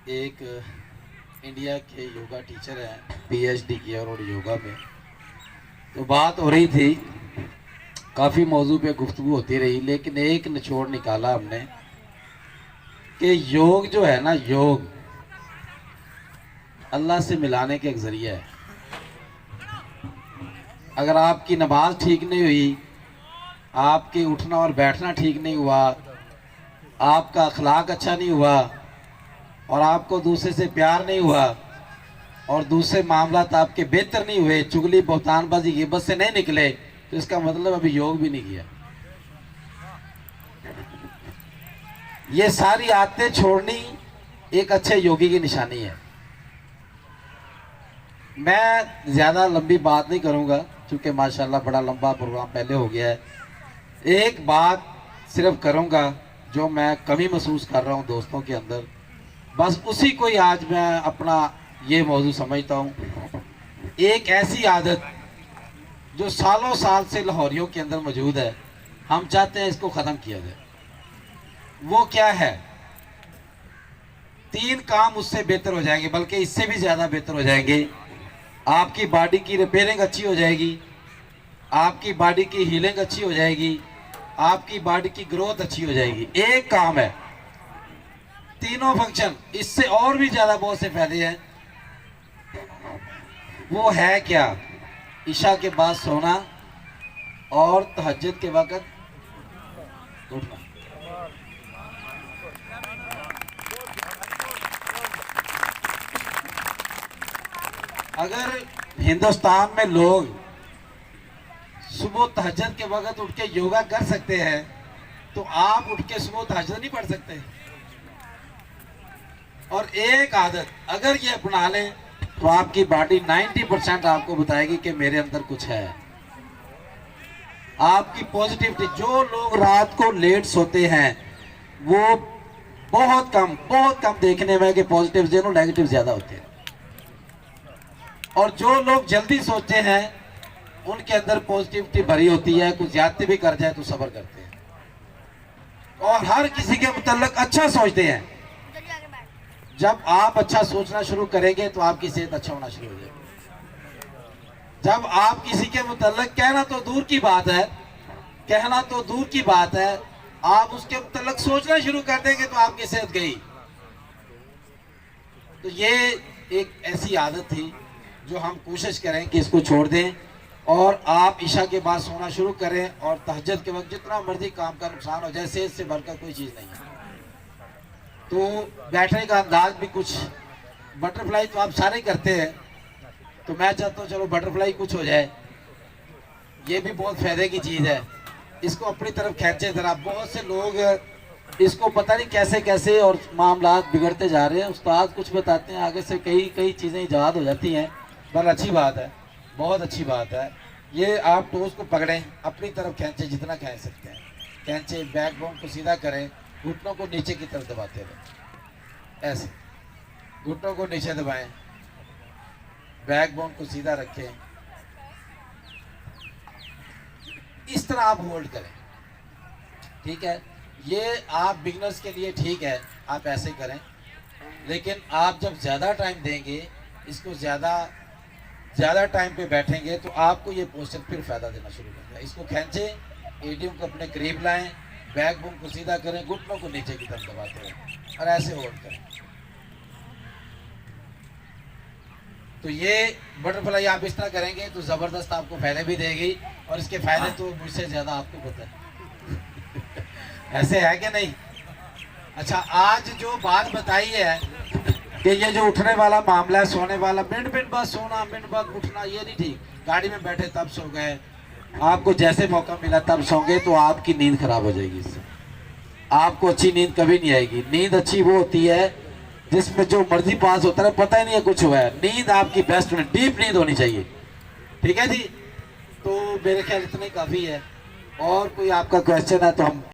एक इंडिया के योगा टीचर हैं, पीएचडी किया और योगा में। तो बात हो रही थी, काफ़ी मौजू पे गुफ्तगू होती रही, लेकिन एक निचोड़ निकाला हमने कि योग जो है ना, योग अल्लाह से मिलाने के एक ज़रिया है। अगर आपकी नमाज ठीक नहीं हुई, आपके उठना और बैठना ठीक नहीं हुआ, आपका अखलाक अच्छा नहीं हुआ और आपको दूसरे से प्यार नहीं हुआ और दूसरे मामलात आपके बेहतर नहीं हुए, चुगली बहतानबाजी गिबत से नहीं निकले, तो इसका मतलब अभी योग भी नहीं किया। ये सारी आदतें छोड़नी एक अच्छे योगी की निशानी है। मैं ज़्यादा लंबी बात नहीं करूंगा क्योंकि माशाल्लाह बड़ा लंबा प्रोग्राम पहले हो गया है। एक बात सिर्फ करूंगा जो मैं कमी महसूस कर रहा हूं दोस्तों के अंदर, बस उसी को ही आज मैं अपना ये मौजू समझता हूं। एक ऐसी आदत जो सालों साल से लाहौरियों के अंदर मौजूद है, हम चाहते हैं इसको ख़त्म किया जाए। वो क्या है? 3 काम उससे बेहतर हो जाएंगे, बल्कि इससे भी ज़्यादा बेहतर हो जाएंगे। आपकी बॉडी की रिपेयरिंग अच्छी हो जाएगी, आपकी बॉडी की हीलिंग अच्छी हो जाएगी, आपकी बॉडी की ग्रोथ अच्छी हो जाएगी। एक काम है, तीनों फंक्शन, इससे और भी ज़्यादा बहुत से फायदे हैं। वो है क्या? ईशा के बाद सोना और तहज्जुद के वक्त उठना। अगर हिंदुस्तान में लोग सुबह तहज्जुद के वक्त उठ के योगा कर सकते हैं, तो आप उठ के सुबह तहज्जुद नहीं पढ़ सकते? और एक आदत अगर ये अपना लें तो आपकी बॉडी 90% आपको बताएगी कि मेरे अंदर कुछ है। आपकी पॉजिटिविटी, जो लोग रात को लेट सोते हैं वो बहुत कम देखने में कि पॉजिटिव जो नेगेटिव ज्यादा होते हैं, और जो लोग जल्दी सोते हैं उनके अंदर पॉजिटिविटी भरी होती है। कुछ ज्यादती भी कर जाए तो सब्र करते हैं और हर किसी के मुतल्लिक अच्छा सोचते हैं। जब आप अच्छा सोचना शुरू करेंगे तो आपकी सेहत अच्छा होना शुरू हो जाएगी। जब आप किसी के मुतल्लिक, कहना तो दूर की बात है, आप उसके मुतल्लिक सोचना शुरू कर देंगे तो आपकी सेहत गई। तो ये एक ऐसी आदत थी जो हम कोशिश करें कि इसको छोड़ दें और आप ईशा के बाद सोना शुरू करें और तहज्जुद के वक्त जितना मर्जी काम का नुकसान हो जाए, सेहत से बढ़कर कोई चीज़ नहीं है। तो बैठने का अंदाज भी कुछ, बटरफ्लाई तो आप सारे करते हैं, तो मैं चाहता हूँ चलो बटरफ्लाई कुछ हो जाए। ये भी बहुत फायदे की चीज़ है, इसको अपनी तरफ खींचे ज़रा। बहुत से लोग इसको पता नहीं कैसे कैसे और मामलात बिगड़ते जा रहे हैं। उस्ताद कुछ बताते हैं, आगे से कई चीज़ें ईजाद हो जाती हैं। पर अच्छी बात है, बहुत अच्छी बात है। ये आप टोस को पकड़ें, अपनी तरफ खींचे, जितना खींच सकते हैं खींचे, बैकबोन को सीधा करें, घुटनों को नीचे की तरफ दबाते रहें, ऐसे घुटनों को नीचे दबाएं, बैकबोन को सीधा रखें, इस तरह आप होल्ड करें। ठीक है, ये आप बिगनर्स के लिए ठीक है, आप ऐसे करें। लेकिन आप जब ज़्यादा टाइम देंगे, इसको ज़्यादा टाइम पे बैठेंगे, तो आपको ये पोस्चर फिर फ़ायदा देना शुरू कर देगा। इसको खींचें, एडियम को अपने करीब लाएं, बैकबोन को सीधा करें, घुटनों को नीचे की तरफ दबाते रहें और ऐसे होल्ड करें। तो ये बटरफ्लाई आप इस तरह करेंगे तो ज़बरदस्त आपको फायदे भी देगी, और इसके फायदे तो मुझसे ज़्यादा आपको पता है। ऐसे है कि नहीं? अच्छा, आज जो बात बताई है कि ये जो उठने वाला मामला है, सोने वाला, मिनट बाद सोना, मिनट बाद उठना, ये नहीं ठीक। गाड़ी में बैठे तब सो गए, आपको जैसे मौका मिला तब सोंगे तो आपकी नींद खराब हो जाएगी। इससे आपको अच्छी नींद कभी नहीं आएगी। नींद अच्छी वो होती है जिसमें जो मर्जी पास होता है, पता ही नहीं है कुछ हुआ है। नींद आपकी बेस्ट में डीप नींद होनी चाहिए। ठीक है जी, तो मेरे ख्याल इतने काफ़ी है। और कोई आपका क्वेश्चन है तो हम